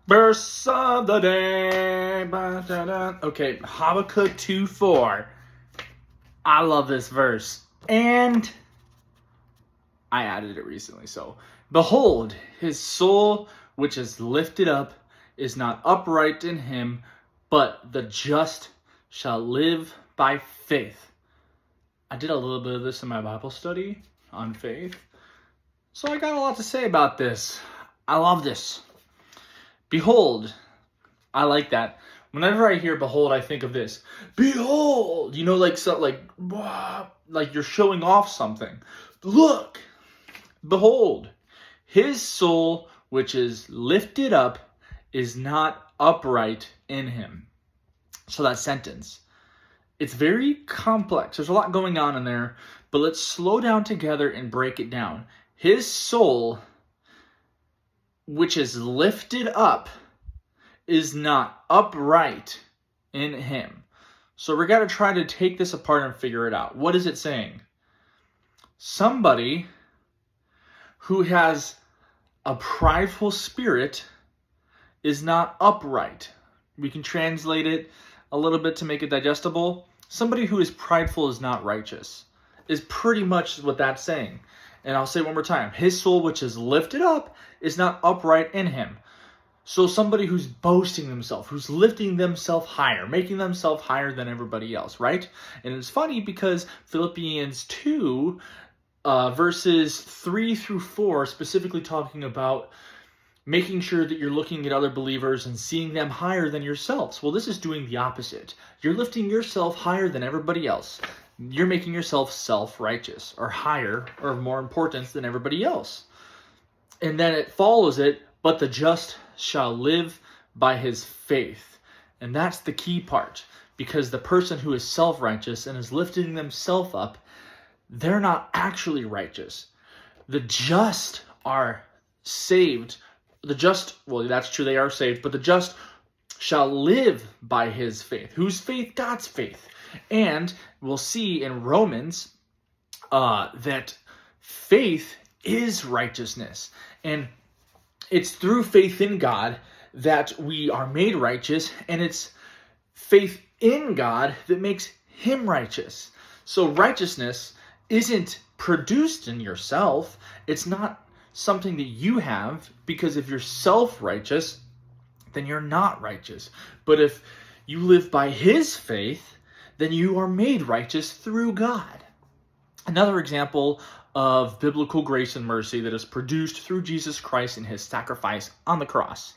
Verse of the day. Ba-da-da. Okay, Habakkuk 2:4. I love this verse. And I added it recently. So, behold, his soul which is lifted up is not upright in him, but the just shall live by faith. I did a little bit of this in my Bible study on faith. So I got a lot to say about this. I love this. Behold, I like that. Whenever I hear behold, I think of this. Behold, like you're showing off something. Look, behold, his soul which is lifted up is not upright in him. So that sentence, it's very complex. There's a lot going on in there, but let's slow down together and break it down. His soul, which is lifted up, is not upright in him. So we're going to try to take this apart and figure it out. What is it saying? Somebody who has a prideful spirit is not upright. We can translate it a little bit to make it digestible. Somebody who is prideful is not righteous, is pretty much what that's saying. And I'll say it one more time. His soul which is lifted up is not upright in him. So somebody who's boasting themselves, who's lifting themselves higher, making themselves higher than everybody else, right? And it's funny because Philippians 2, verses 3 through 4, specifically talking about making sure that you're looking at other believers and seeing them higher than yourselves. Well, this is doing the opposite. You're lifting yourself higher than everybody else. You're making yourself self-righteous or higher or more important than everybody else. And then it follows it, but the just shall live by his faith. And that's the key part, because the person who is self-righteous and is lifting themselves up, they're not actually righteous. The just are saved. The just, well, that's true, they are saved, but the just shall live by his faith. Whose faith? God's faith. And we'll see in Romans that faith is righteousness. And it's through faith in God that we are made righteous, and it's faith in God that makes him righteous. So righteousness isn't produced in yourself. It's not something that you have, because if you're self-righteous, then you're not righteous. But if you live by his faith, then you are made righteous through God. Another example of biblical grace and mercy that is produced through Jesus Christ and his sacrifice on the cross.